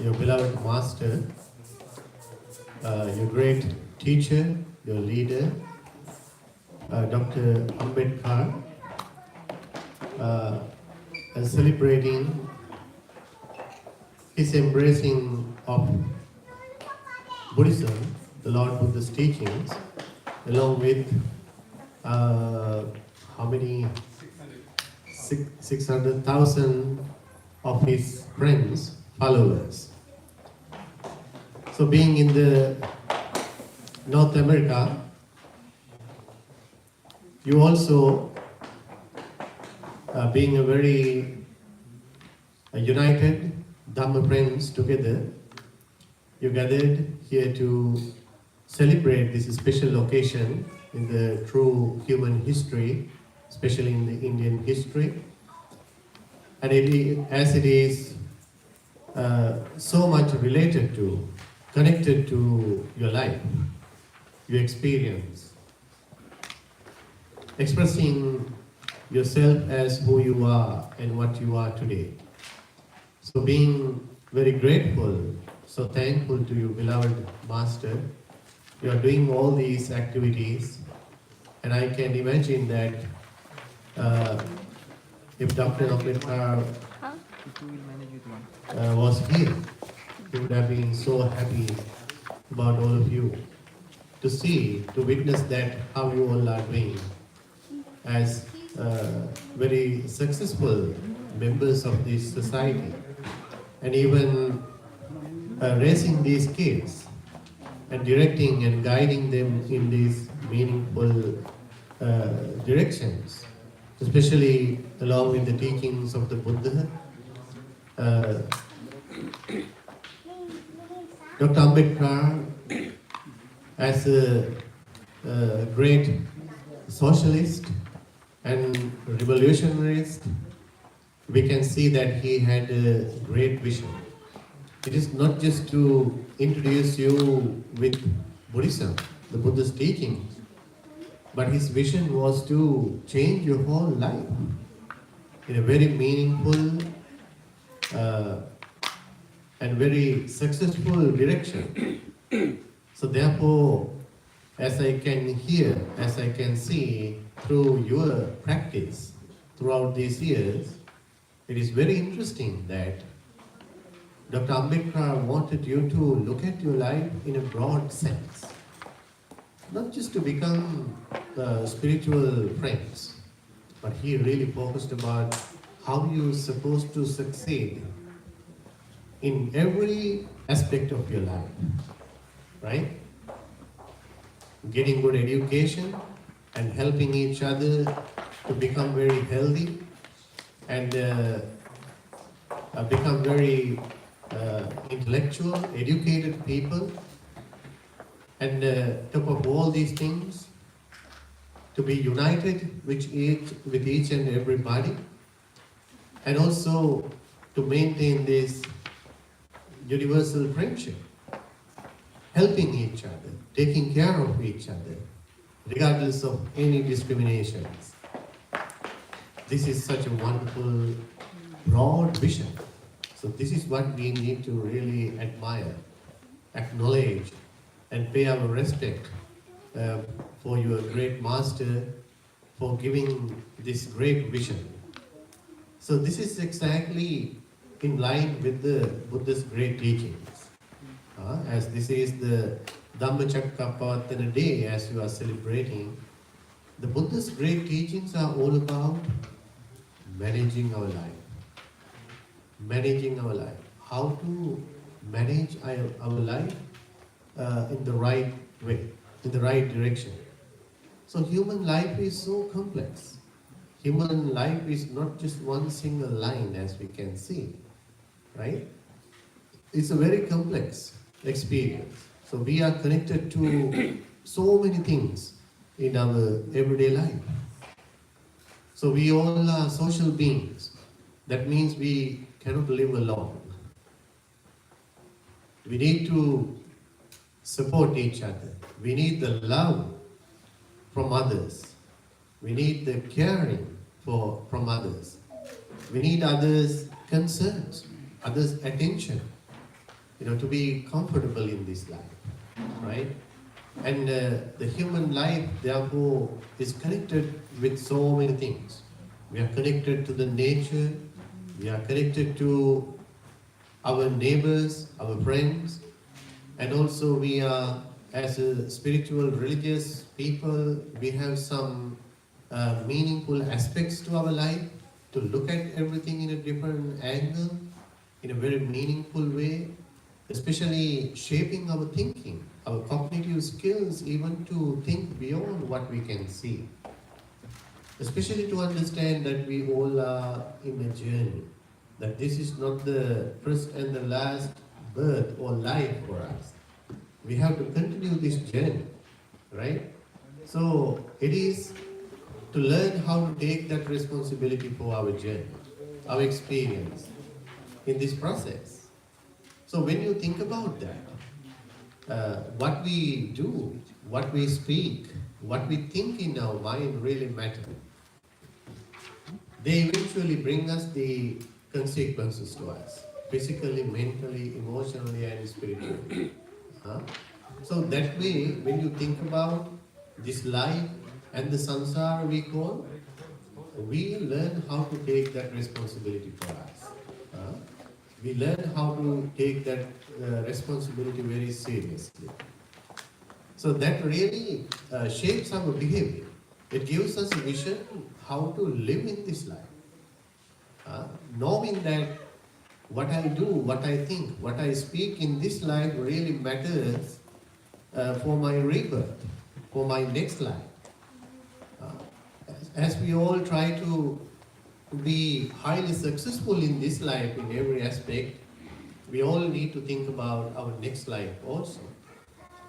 your beloved master, your great teacher, your leader, Dr. Ambedkar, and celebrating his embracing of Buddhism, the Lord Buddha's teachings, along with how many 600,000 of his friends, followers. So being in the North America, you also being a very united Dhamma friends together, you gathered here to celebrate this special occasion in the true human history, especially in the Indian history. And as it is so much related to, connected to your life, your experience, expressing yourself as who you are and what you are today. So being very grateful, so thankful to you, beloved Master, you are doing all these activities, and I can imagine that if Dr. Ambedkar was here, he would have been so happy about all of you to see, to witness that how you all are doing as very successful members of this society, and even raising these kids and directing and guiding them in these meaningful directions, especially along with the teachings of the Buddha. Dr. Ambedkar, as a great socialist and revolutionarist, we can see that he had a great vision. It is not just to introduce you with Buddhism, the Buddha's teachings, but his vision was to change your whole life in a very meaningful and very successful direction. So therefore, as I can hear, as I can see through your practice throughout these years, it is very interesting that Dr. Ambedkar wanted you to look at your life in a broad sense, not just to become spiritual friends, but he really focused about how you're supposed to succeed in every aspect of your life, right? Getting good education and helping each other to become very healthy and become very intellectual, educated people, and top of all these things, to be united with each and everybody, and also to maintain this universal friendship, helping each other, taking care of each other, regardless of any discriminations. This is such a wonderful, broad vision. So this is what we need to really admire, acknowledge, and pay our respect for your great master for giving this great vision. So this is exactly in line with the Buddha's great teachings. As this is the Dhammacakkappavattana day, as you are celebrating, the Buddha's great teachings are all about managing our life. Managing our life. How to manage our life in the right way, in the right direction. So human life is so complex. Human life is not just one single line, as we can see, right? It's a very complex experience. So we are connected to so many things in our everyday life. So we all are social beings. That means we cannot live alone. We need to support each other. We need the love from others. We need the caring from others. We need others' concerns, others' attention. to be comfortable in this life, right? And the human life, therefore, is connected with so many things. We are connected to the nature, we are connected to our neighbors, our friends, and also we are, as a spiritual, religious people, we have some meaningful aspects to our life, to look at everything in a different angle, in a very meaningful way, especially shaping our thinking, our cognitive skills, even to think beyond what we can see. Especially to understand that we all are in a journey, that this is not the first and the last birth or life for us. We have to continue this journey, right? So it is to learn how to take that responsibility for our journey, our experience in this process. So when you think about that, what we do, what we speak, what we think in our mind really matter. They eventually bring us the consequences to us, physically, mentally, emotionally, and spiritually. So that way, when you think about this life and the samsara we call, we learn how to take that responsibility for us. We learn how to take that responsibility very seriously. So that really shapes our behavior. It gives us a vision how to live in this life. Knowing that what I do, what I think, what I speak in this life really matters for my rebirth, for my next life. As we all try to be highly successful in this life in every aspect, we all need to think about our next life also.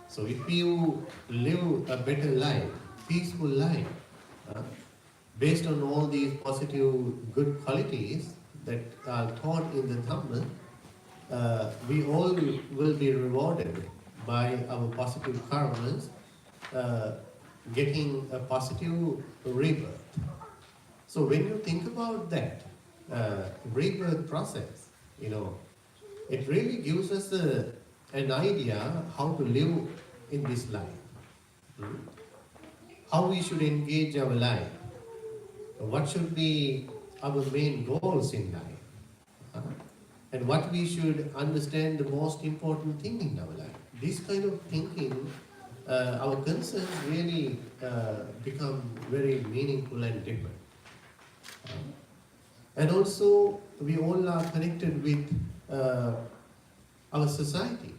So if you live a better life, peaceful life, based on all these positive, good qualities that are taught in the Dhamma, we all will be rewarded by our positive karmas, getting a positive rebirth. So when you think about that rebirth process, it really gives us an idea how to live in this life, how we should engage our life, what should be our main goals in life, and what we should understand the most important thing in our life. This kind of thinking, our concerns really become very meaningful and different. And also, we all are connected with our society.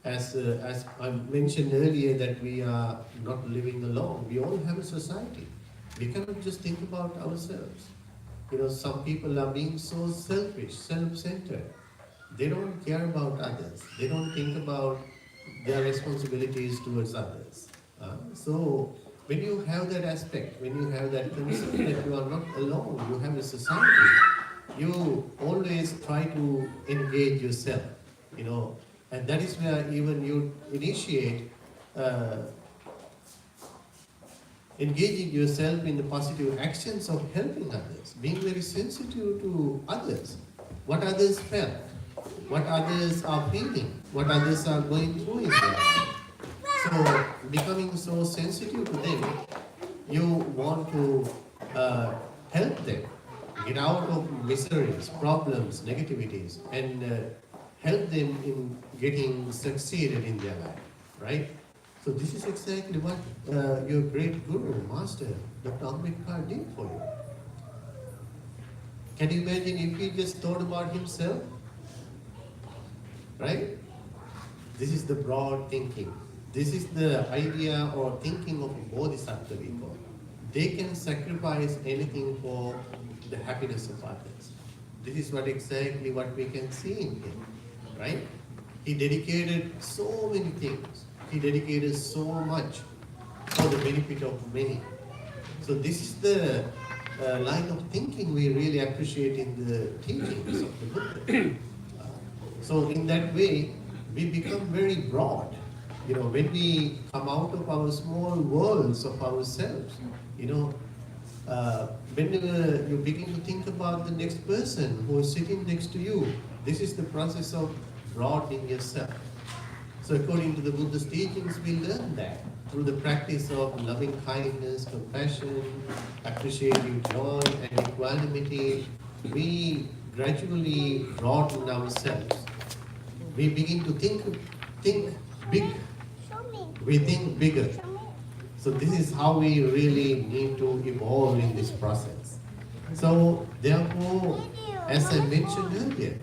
As I mentioned earlier, that we are not living alone. We all have a society. We cannot just think about ourselves. Some people are being so selfish, self-centered. They don't care about others. They don't think about their responsibilities towards others. So when you have that aspect, when you have that concern that you are not alone, you have a society, you always try to engage yourself, and that is where even you initiate engaging yourself in the positive actions of helping others, being very sensitive to others, what others felt, what others are feeling, what others are going through in their life. So becoming so sensitive to them, you want to help them get out of miseries, problems, negativities, and help them in getting succeeded in their life, right? So this is exactly what your great guru, master, Dr. Ambedkar did for you. Can you imagine if he just thought about himself? Right? This is the broad thinking. This is the idea or thinking of a bodhisattva we call. They can sacrifice anything for the happiness of others. This is exactly what we can see in him, right? He dedicated so many things. He dedicated so much for the benefit of many. So this is the line of thinking we really appreciate in the teachings of the Buddha. So in that way, we become very broad. When we come out of our small worlds of ourselves, whenever you begin to think about the next person who is sitting next to you, this is the process of broadening yourself. So according to the Buddha's teachings, we learn that through the practice of loving kindness, compassion, appreciating joy and equanimity, we gradually broaden ourselves. We begin to think big. We think bigger. So this is how we really need to evolve in this process. So therefore, as I mentioned earlier,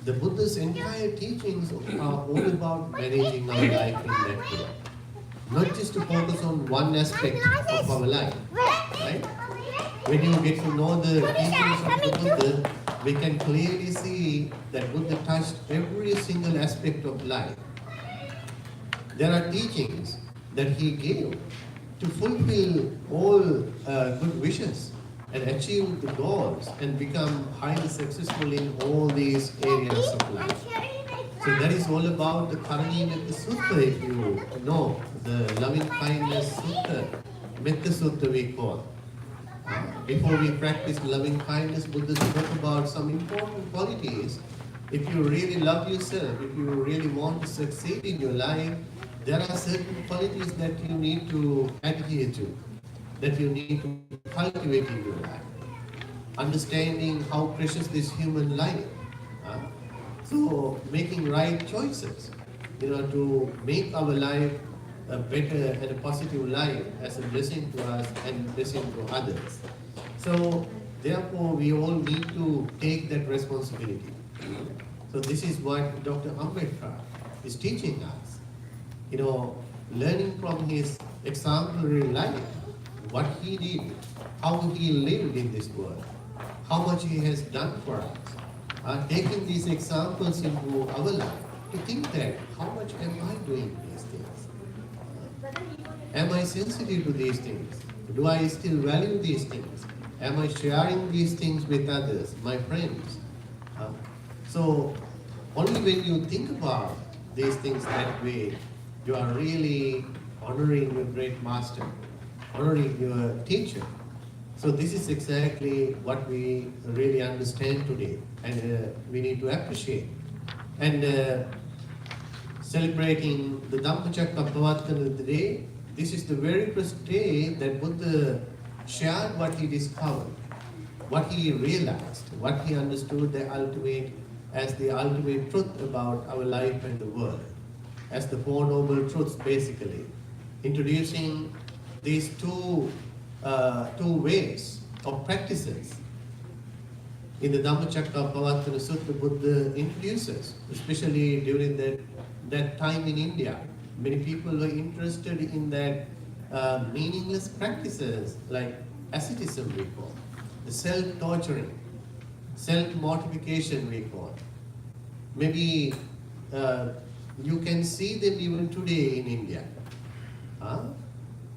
the Buddha's entire teachings are all about managing our life in that way. Not just to focus on one aspect of our life, right? When you get to know the teachings of the Buddha, we can clearly see that Buddha touched every single aspect of life. There are teachings that he gave to fulfill all good wishes and achieve the goals and become highly successful in all these areas of life. So that is all about the Karaniya Sutta, if you know, the loving kindness sutta, Metta Sutta we call. Before we practice loving kindness, Buddha spoke about some important qualities. If you really love yourself, if you really want to succeed in your life, there are certain qualities that you need to adhere to, that you need to cultivate in your life. Understanding how precious this human life. So making right choices, to make our life a better and a positive life as a blessing to us and blessing to others. So therefore we all need to take that responsibility. So this is what Dr. Ambedkar is teaching us. Learning from his exemplary life, what he did, how he lived in this world, how much he has done for us. Taking these examples into our life to think that how much am I doing these things? Am I sensitive to these things? Do I still value these things? Am I sharing these things with others, my friends? So only when you think about these things that way, you are really honoring your great master, honoring your teacher. So this is exactly what we really understand today, and we need to appreciate. And celebrating the Dhammacakkappavattana today, this is the very first day that Buddha shared what he discovered, what he realized, what he understood as the ultimate truth about our life and the world, as the Four Noble Truths basically, introducing these two ways of practices. In the Dhammacakkappavattana Sutta, Buddha introduces, especially during that time in India, many people were interested in that meaningless practices like asceticism we call, the self-torturing, self-mortification we call. Maybe you can see them even today in India.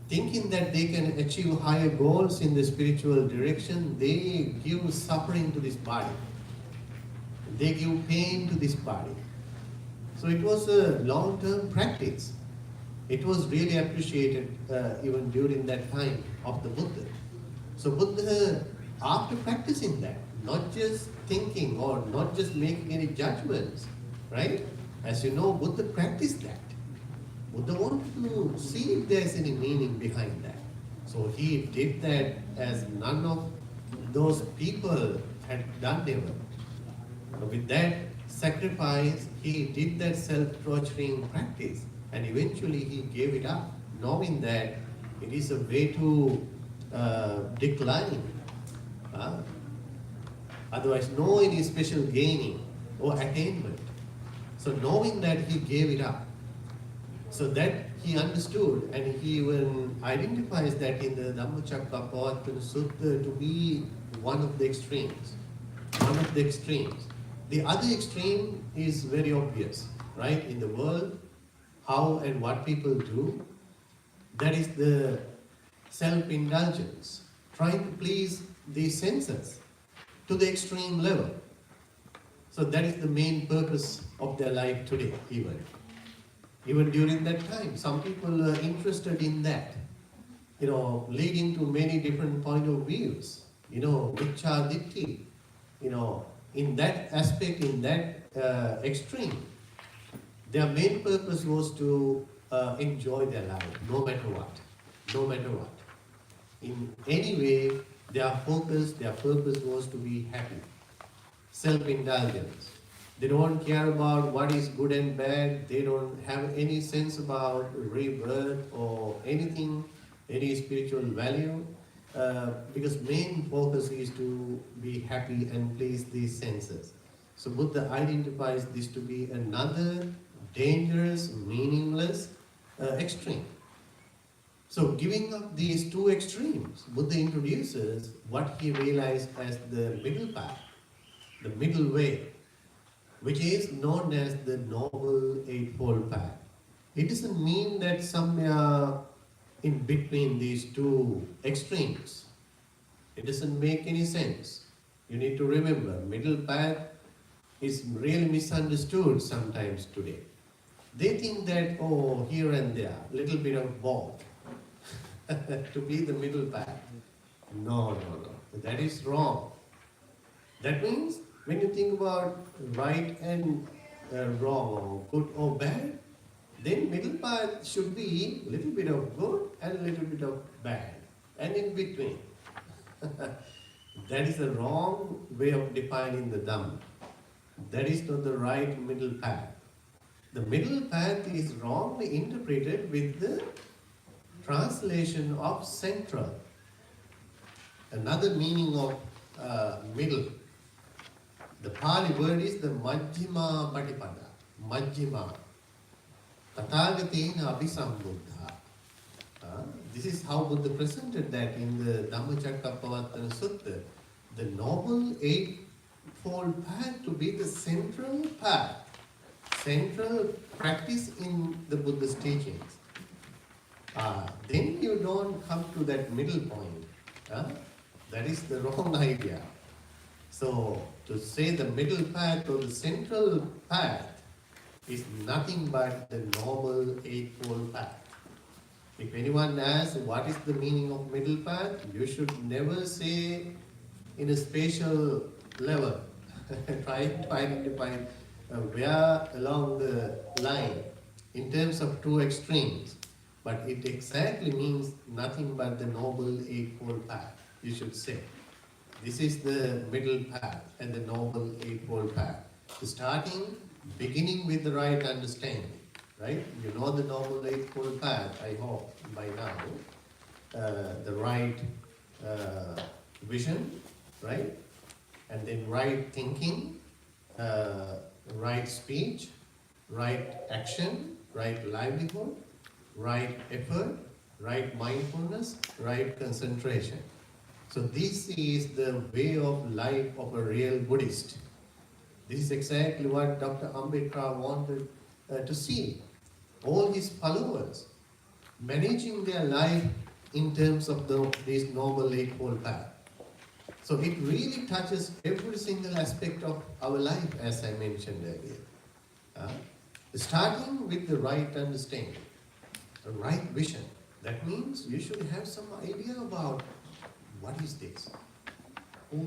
Thinking that they can achieve higher goals in the spiritual direction, they give suffering to this body. They give pain to this body. So it was a long-term practice. It was really appreciated even during that time of the Buddha. So Buddha, after practicing that, not just thinking or not just making any judgments, right? As you know, Buddha practiced that. Buddha wanted to see if there is any meaning behind that. So he did that as none of those people had done ever. With that sacrifice, he did that self-torturing practice, and eventually he gave it up, knowing that it is a way to decline. Otherwise, no any special gaining or attainment. So knowing that, he gave it up. So that he understood, and he even identifies that in the Dhammacakkappavattana Sutta to be one of the extremes. One of the extremes. The other extreme is very obvious, right? In the world, how and what people do, that is the self-indulgence, trying to please the senses to the extreme level. So that is the main purpose of their life today, even during that time. Some people are interested in that, leading to many different point of views, Miccha Ditti, in that aspect, in that extreme. Their main purpose was to enjoy their life, no matter what, no matter what. In any way, their purpose was to be happy, self-indulgence. They don't care about what is good and bad. They don't have any sense about rebirth or anything, any spiritual value, because main focus is to be happy and please these senses. So Buddha identifies this to be another dangerous, meaningless extreme. So giving up these two extremes, Buddha introduces what he realized as the middle path, the middle way, which is known as the Noble Eightfold Path. It doesn't mean that somewhere in between these two extremes. It doesn't make any sense. You need to remember, middle path is really misunderstood sometimes today. They think that, oh, here and there, little bit of both, to be the middle path. No. That is wrong. That means when you think about right and wrong, or good or bad, then middle path should be a little bit of good and a little bit of bad, and in between. That is the wrong way of defining the Dhamma. That is not the right middle path. The middle path is wrongly interpreted with the translation of central. Another meaning of middle. The Pali word is the Majjhima Patipada. Majjhima. Tathagatena Abhisambuddha. This is how Buddha presented that in the Dhammacakkappavattana Sutta. The Noble Eightfold Path to be the central path, central practice in the Buddha's teachings. Then you don't come to that middle point. That is the wrong idea. So, to say the middle path or the central path is nothing but the Noble Eightfold Path. If anyone asks what is the meaning of middle path, you should never say in a spatial level. Try to identify where along the line in terms of two extremes. But it exactly means nothing but the Noble Eightfold Path, you should say. This is the middle path and the Noble Eightfold Path. Beginning with the right understanding, right? You know the Noble Eightfold Path, I hope, by now. The right vision, right? And then right thinking, right speech, right action, right livelihood, right effort, right mindfulness, right concentration. So this is the way of life of a real Buddhist. This is exactly what Dr. Ambedkar wanted to see. All his followers managing their life in terms of this Noble Eightfold Path. So it really touches every single aspect of our life, as I mentioned earlier. Starting with the right understanding, the right vision. That means you should have some idea about what is this? Who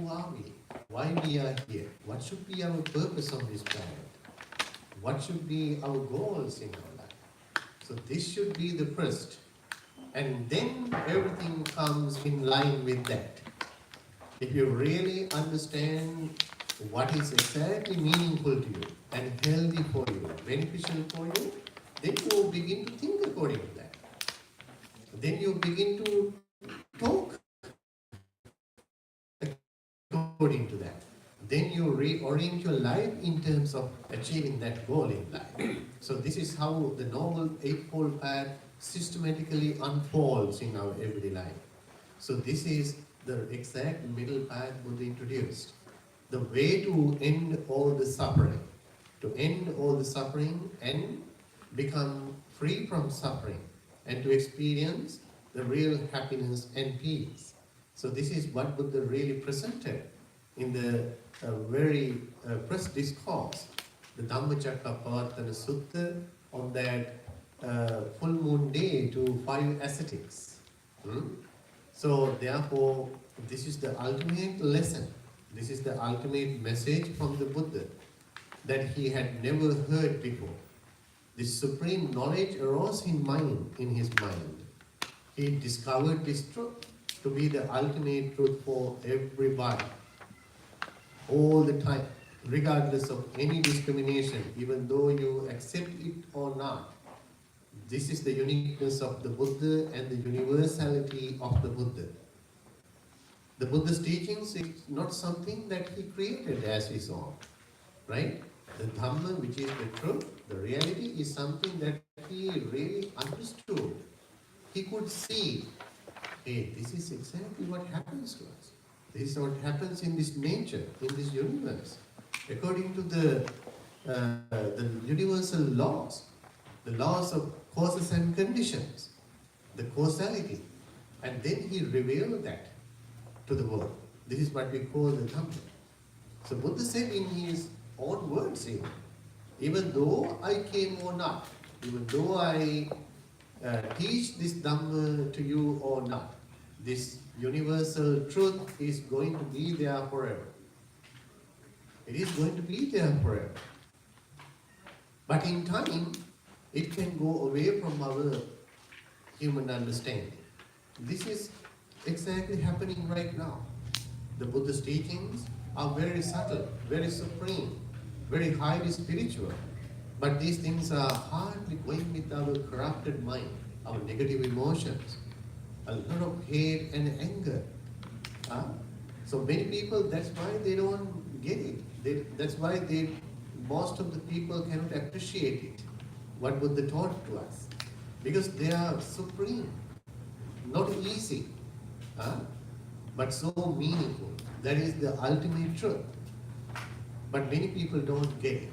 are we? Why we are here? What should be our purpose on this planet? What should be our goals in our life? So this should be the first. And then everything comes in line with that. If you really understand what is exactly meaningful to you and healthy for you, beneficial for you, then you begin to think according to that. Then you begin to talk according to that. Then you reorient your life in terms of achieving that goal in life. So this is how the Noble Eightfold Path systematically unfolds in our everyday life. So this is the exact middle path Buddha introduced. The way to end all the suffering. To end all the suffering and become free from suffering. And to experience the real happiness and peace. So this is what Buddha really presented in the very first discourse, the Dhammacakkappavattana Sutta, on that full moon day to 5 ascetics. So therefore, this is the ultimate lesson. This is the ultimate message from the Buddha. that he had never heard before. This supreme knowledge arose in his mind. He discovered this truth to be the ultimate truth for everybody, all the time, regardless of any discrimination, even though you accept it or not. This is the uniqueness of the Buddha and the universality of the Buddha. The Buddha's teachings is not something that he created as his own, right? The Dhamma, which is the truth, the reality, is something that he really understood. He could see, hey, this is exactly what happens to us. This is what happens in this nature, in this universe, according to the universal laws, the laws of causes and conditions, the causality. And then he revealed that to the world. This is what we call the Dhamma. So Buddha said in his own words, even though I came or not, even though I teach this Dhamma to you or not, this universal truth is going to be there forever. It is going to be there forever. But in time, it can go away from our human understanding. This is exactly happening right now. The Buddha's teachings are very subtle, very supreme, very highly spiritual. But these things are hardly going with our corrupted mind, our negative emotions, a lot of hate and anger. So many people, that's why they don't get it. That's why most of the people cannot appreciate it, what Buddha taught to us. Because they are supreme, not easy, but so meaningful. That is the ultimate truth. But many people don't get it,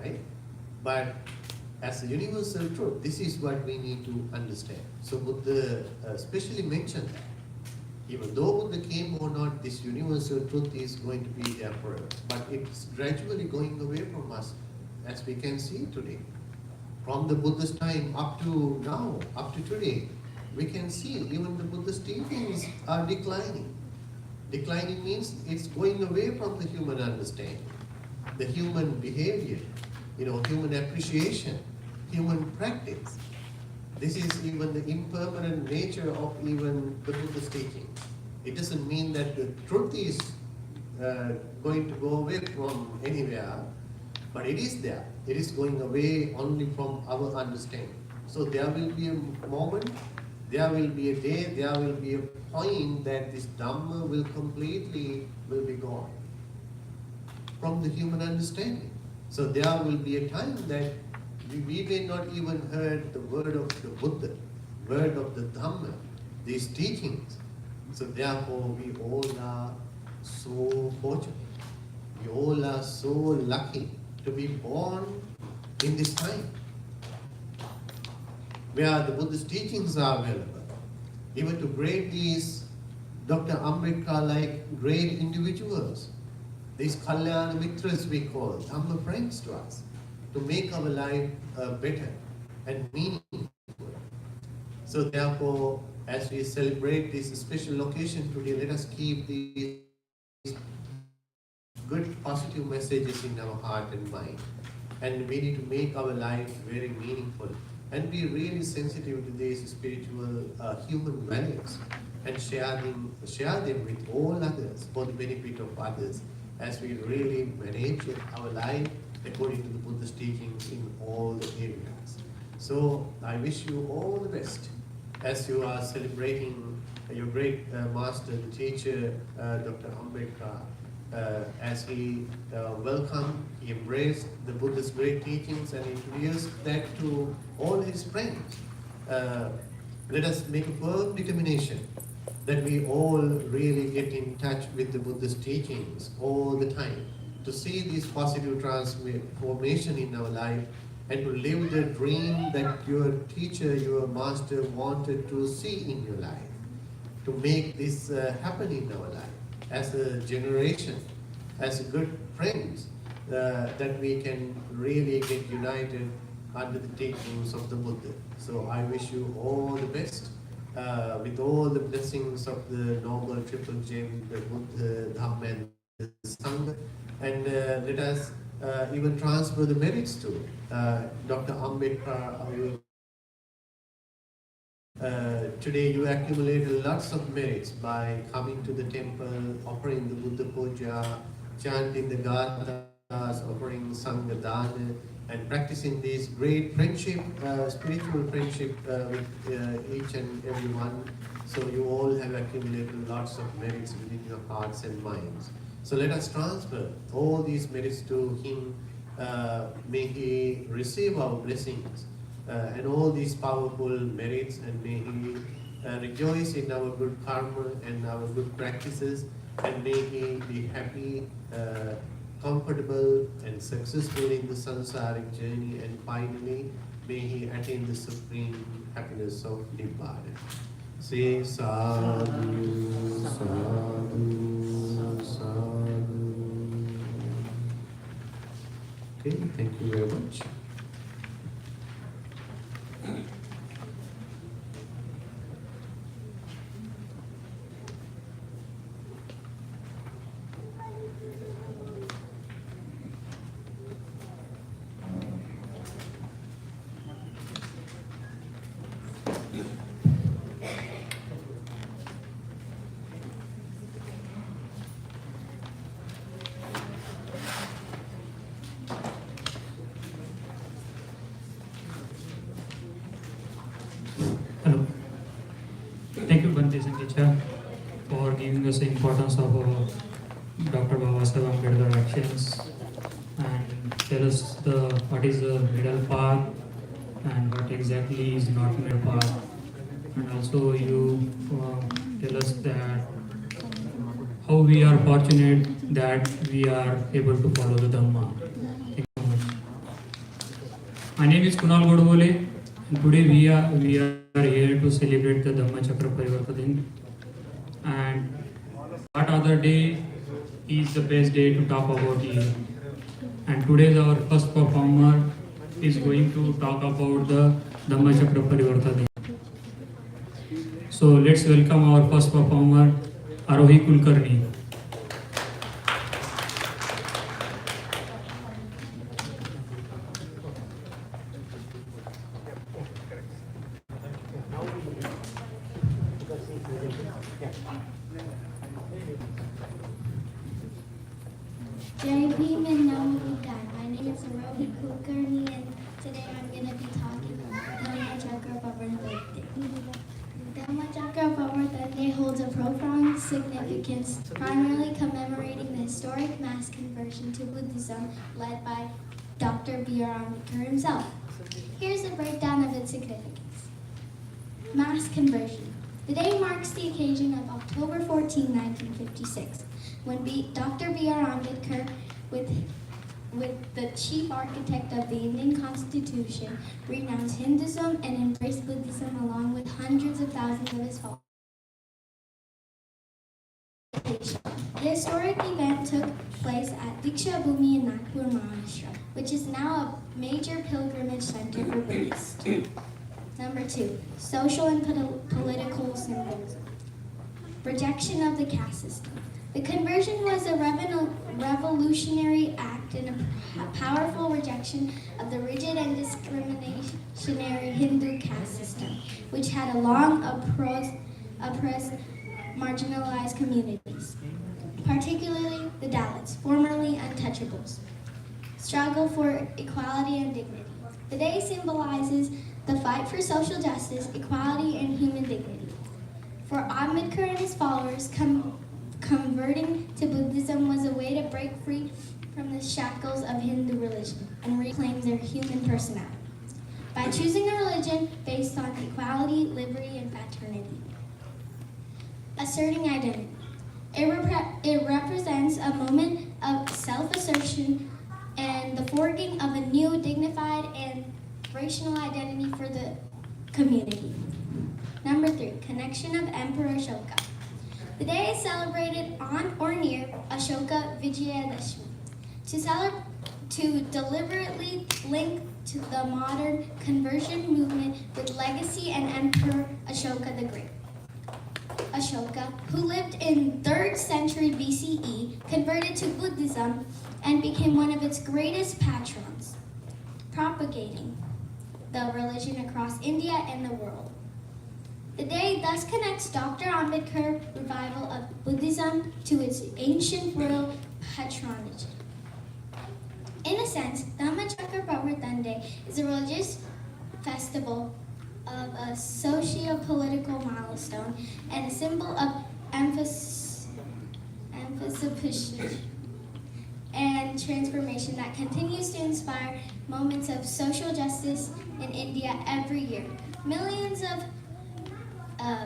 right? But as a universal truth, this is what we need to understand. So Buddha especially mentioned that. Even though Buddha came or not, this universal truth is going to be there forever. But it's gradually going away from us, as we can see today. From the Buddha's time up to now, up to today, we can see even the Buddha's teachings are declining. Declining means it's going away from the human understanding, the human behavior, human appreciation, human practice. This is even the impermanent nature of even the Buddha's teaching. It doesn't mean that the truth is going to go away from anywhere, but it is there. It is going away only from our understanding. So there will be a moment, there will be a day, there will be a point that this Dhamma will completely be gone from the human understanding. So there will be a time that we may not even heard the word of the Buddha, word of the Dhamma, these teachings. So therefore we all are so fortunate. We all are so lucky to be born in this time where the Buddhist teachings are available. Even to grade these Dr. Ambedkar like great individuals, these Kalyana Mitras we call, Dhamma friends to us, to make our life better and meaningful. So therefore, as we celebrate this special occasion today, let us keep these good positive messages in our heart and mind. And we need to make our life very meaningful and be really sensitive to these spiritual human values and share them with all others for the benefit of others as we really manage our life according to the Buddha's teachings in all the areas. So I wish you all the best as you are celebrating your great master, the teacher, Dr. Ambedkar, as he welcomed, he embraced the Buddha's great teachings and introduced that to all his friends. Let us make a firm determination that we all really get in touch with the Buddha's teachings all the time, to see this positive transformation in our life and to live the dream that your teacher, your master wanted to see in your life, to make this happen in our life as a generation, as good friends, that we can really get united under the teachings of the Buddha. So I wish you all the best with all the blessings of the Noble Triple Gem, the Buddha, Dhamma and the Sangha. And let us even transfer the merits to. Dr. Ambedkar, today you accumulated lots of merits by coming to the temple, offering the Buddha Puja, chanting the Gathas, offering Sangha Dana, and practicing this great friendship, spiritual friendship with each and every one. So you all have accumulated lots of merits within your hearts and minds. So let us transfer all these merits to him. May he receive our blessings and all these powerful merits, and may he rejoice in our good karma and our good practices, and may he be happy, comfortable and successful in the samsaric journey, and finally may he attain the supreme happiness of Nibbana. Say sadhu, sadhu, sadhu. Okay, thank you very much. Hello. Thank you, Bhante Sankecha, for giving us the importance of Dr. Babasaheb Ambedkar actions and tell us what is the middle path and what exactly is not middle path. And also you tell us that how we are fortunate that we are able to follow the Dhamma. Thank you so much. My name is Kunal Godbole, and today we are here to celebrate the Dhamma Chakra Parivartana. And what other day is the best day to talk about it? And today our first performer is going to talk about the Dhamma Chakra Parivartana. So let's welcome our first performer, Arohi Kulkarni. Jai Bhim and Namo Buddhaya. My name is Arohi Kulkarni, and today I'm going to be talking about Dhamma Chakra Parivartana. Dhamma Chakra Parivartana holds a profound significance, primarily commemorating the historic mass conversion to Buddhism led by Dr. B.R. Ambedkar himself. Here's a breakdown of its significance. Mass conversion. The day marks the occasion of October 14, 1956, when Dr. B.R. Ambedkar, with the chief architect of the Indian Constitution, renounced Hinduism and embraced Buddhism along with hundreds of thousands of his followers. The historic event took place at Diksha Bhumi in Nagpur, Maharashtra, which is now a major pilgrimage center for Buddhists. Number 2, social and political symbolism. Rejection of the caste system. The conversion was a revolutionary act and a powerful rejection of the rigid and discriminationary Hindu caste system, which had long oppressed marginalized communities, particularly the Dalits, formerly untouchables. Struggle for equality and dignity. The day symbolizes the fight for social justice, equality, and human dignity. For Ambedkar and his followers, converting to Buddhism was a way to break free from the shackles of Hindu religion and reclaim their human personality by choosing a religion based on equality, liberty, and fraternity. Asserting identity. It represents a moment of self-assertion and the forging of a new, dignified, and rational identity for the community. Number 3, connection of Emperor Ashoka. The day is celebrated on or near Ashoka Vijayadashmi to deliberately link to the modern conversion movement with legacy and Emperor Ashoka the Great. Ashoka, who lived in 3rd century BCE, converted to Buddhism and became one of its greatest patrons, propagating the religion across India and the world. The day thus connects Dr. Ambedkar revival of Buddhism to its ancient royal patronage. In a sense, Dhammachakra Pravartan Day is a religious festival of a socio-political milestone and a symbol of emphasis and transformation that continues to inspire moments of social justice in India every year. Millions of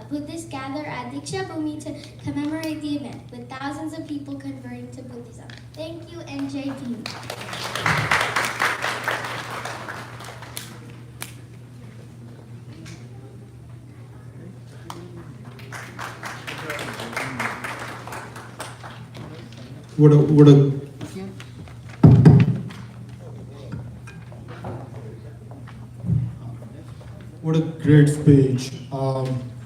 Buddhists gather at Diksha Bhumi to commemorate the event, with thousands of people converting to Buddhism. Thank you, and Jai Bhim. What a great speech.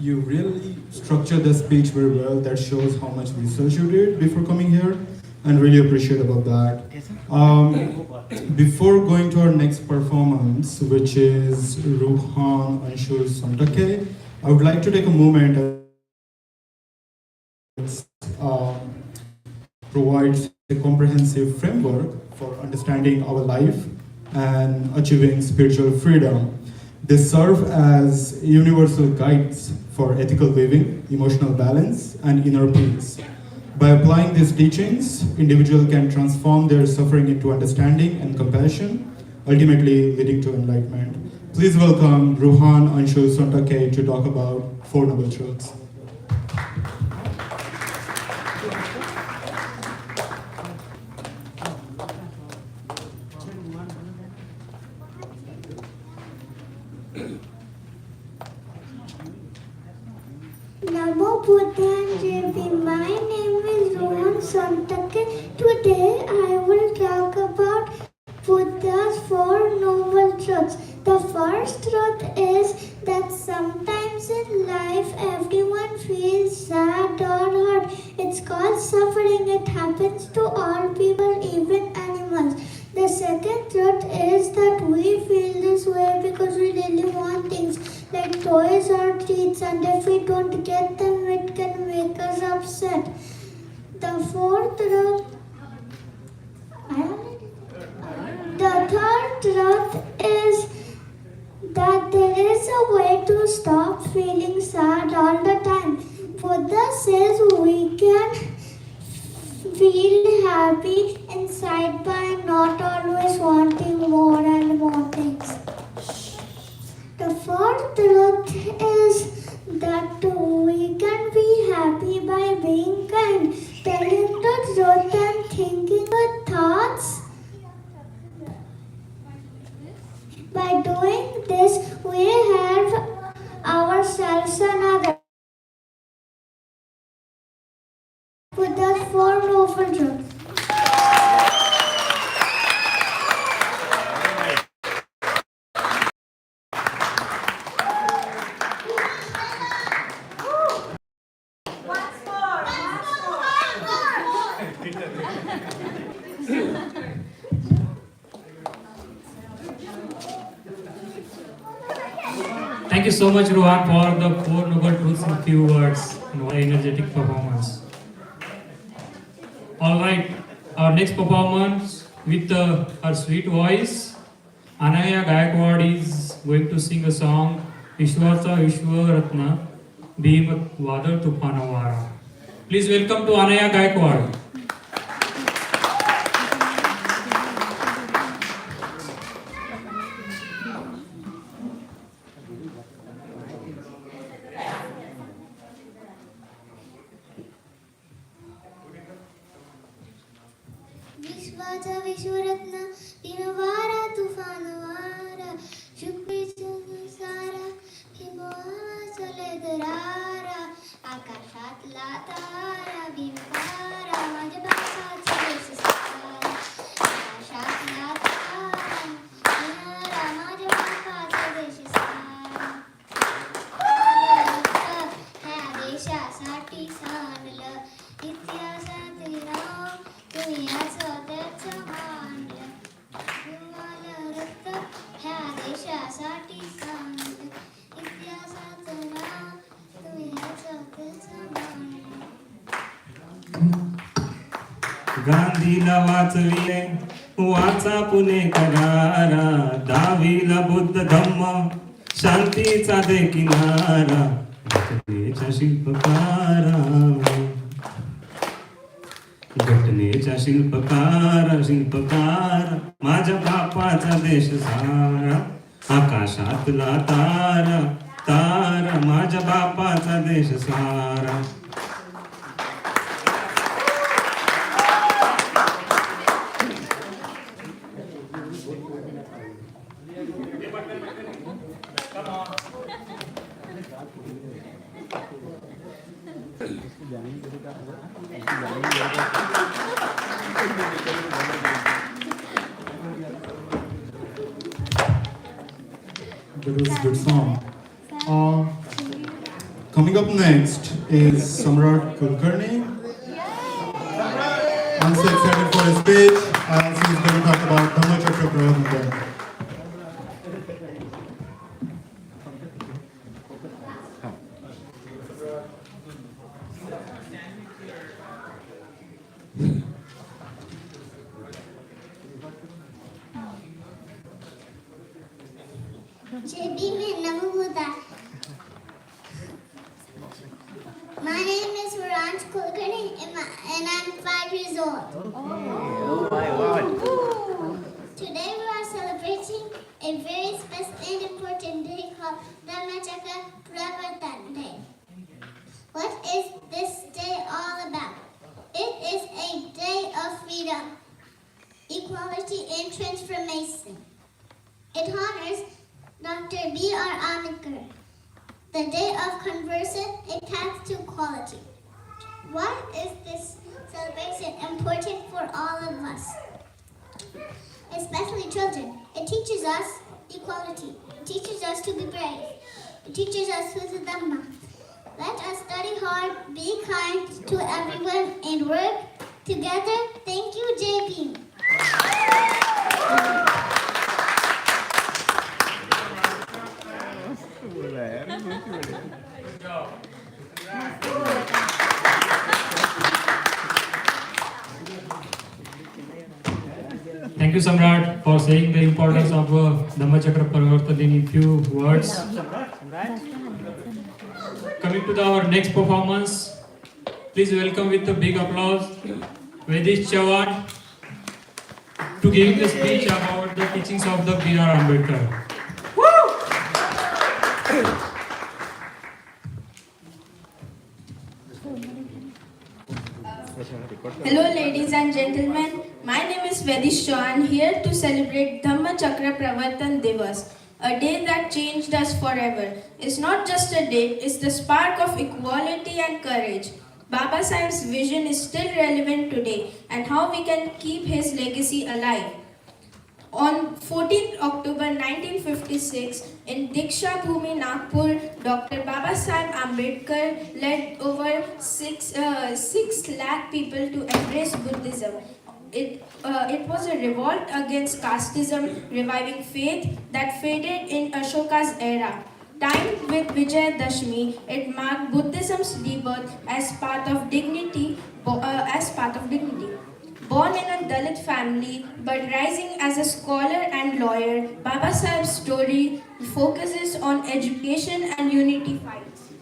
You really structured the speech very well. That shows how much research you did before coming here, and really appreciate about that. Before going to our next performance, which is Ruhan Anshul Sontake, I would like to take a moment and provides a comprehensive framework for understanding our life and achieving spiritual freedom. They serve as universal guides for ethical living, emotional balance, and inner peace. By applying these teachings, individuals can transform their suffering into understanding and compassion, ultimately leading to enlightenment. Please welcome Ruhan Anshul Sontake to talk about Four Noble Truths. Namo Buddhaya JP. My name is Rohan Sontake. Today I will talk about Buddha's Four Noble Truths. The first truth is that sometimes in life everyone feels sad or hurt. It's called suffering. It happens to all people, even animals. The second truth is that we feel this way because we really want things like toys or treats, and if we don't get them, it can make us upset. The fourth truth, the third truth is that there is a way to stop feeling sad all the time. Buddha says we can feel happy inside by not always wanting more and more things. The fourth truth is that we can be happy by being kind, telling the truth and thinking good thoughts. By doing this, we help ourselves and others. Buddha's Four Noble Truths. Thank you so much, Rohan, for the Four Noble Truths in few words and what energetic performance. All right, our next performance with her sweet voice, Anaya Gaikwad is going to sing a song, Ishwarta Vishwaratna, Bhimat Vadar Tufanavara. Please welcome to Anaya Gaikwad. Vishwata Vishwaratna Dinavara Tufanavara Shukrichasara Himava Soledarara Akashat Latara Bhimavara Majapasa Chesasara Akashat Latara Bhimavara Majapasa Chesasara Hadesha Sara गांधीला वाचविले वाचा पुणेकरारा, दावीला बुद्ध धम्म शांतीचा दे किनारा, घटनेच्या शिल्पकारा, घटनेच्या शिल्पकार माझ्या बापाचा देश सारा, आकाशातला तारा तारा माझ्या बापाचा देश सारा. That was a good song. Coming up next is Samrat Kulkarni. I'm so excited for his speech as he's going to talk about Dhammachakra Pravartana. JB में नमो Buddha. My name is Varanj Kulkarni and I'm 5 years old. Oh my God. Today we are celebrating a very special and important day called Dhammachakra Pravartana Day. What is this day all about? It is a day of freedom, equality and transformation. It honors Dr. B.R. Ambedkar, the day of conversion, a path to equality. Why is this celebration important for all of us, especially children? It teaches us equality. It teaches us to be brave. It teaches us who is Dhamma. Let us study hard, be kind to everyone, and work together. Thank you, JB. Thank you, Samrat, for saying the importance of Dhammachakra Pravartana in few words. Coming to our next performance, please welcome with a big applause Vedish Chavan to give the speech about the teachings of the B.R. Ambedkar. Hello ladies and gentlemen, my name is Vedish Chauhan, here to celebrate Dhammachakra Pravartana Divas, a day that changed us forever. It's not just a day, it's the spark of equality and courage. Baba Sahib's vision is still relevant today and how we can keep his legacy alive. On 14th October 1956, in Diksha Bhumi, Nagpur, Dr. Baba Sahib Ambedkar led over 6 lakh people to embrace Buddhism. It was a revolt against casteism, reviving faith that faded in Ashoka's era. Timed with Vijay Dashmi, it marked Buddhism's rebirth as part of dignity. Born in a Dalit family but rising as a scholar and lawyer, Baba Sahib's story focuses on education and unity fights.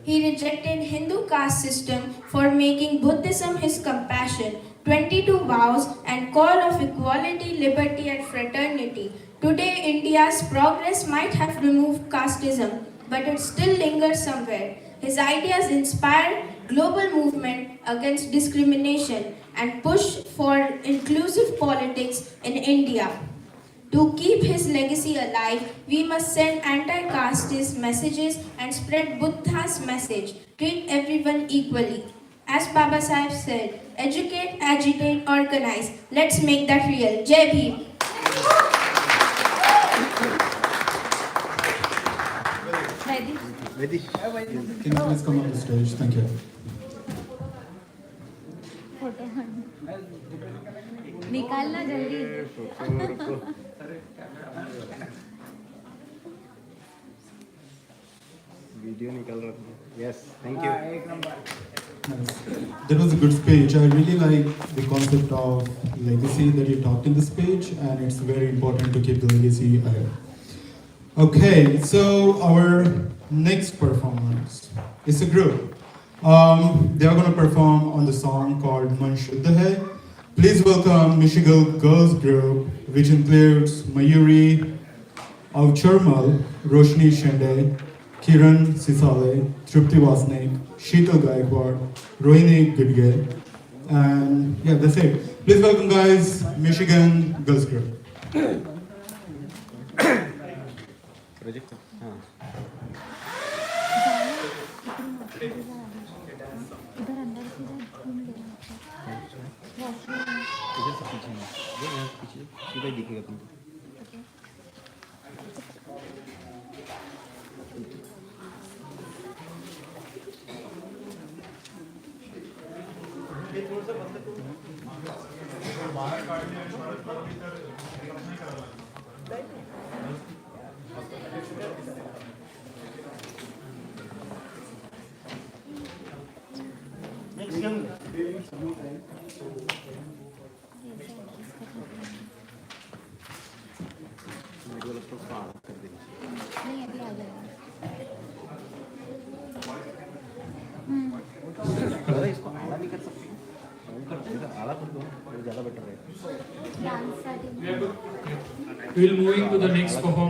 He rejected Hindu caste system for making Buddhism his compassion, 22 vows and call of equality, liberty and fraternity. Today, India's progress might have removed casteism, but it still lingers somewhere. His ideas inspire global movement against discrimination and push for inclusive politics in India. To keep his legacy alive, we must send anti-casteist messages and spread Buddha's message. Treat everyone equally. As Baba Sahib said, educate, agitate, organize. Let's make that real. Jai Bhim. Can you please come on the stage? Thank you. निकालना जल्दी. Video निकल रहा है. Yes, thank you. Nice. That was a good speech. I really like the concept of legacy that you talked in the speech, and it's very important to keep the legacy ahead. Okay, so our next performance is a group. They are going to perform on the song called Man Shuddha Hai. Please welcome Michigan Girls Group, which includes Mayuri Avcharmal, Roshni Shende, Kiran Sisale, Tripti Vasnik, Sheetal Gaikwad, Rohini Gudge, and yeah, that's it. Please welcome, guys, Michigan Girls Group. इधर अंदर घूम लेना इधर से पीछे में ये यहाँ से पीछे सीधा ही दिखेगा तुमको नहीं अभी आ जाएगा अरे इसको आड़ा भी कर सकते हो आड़ा कर दो वो ज़्यादा बेटर रहेगा dance We will moving to the next performance.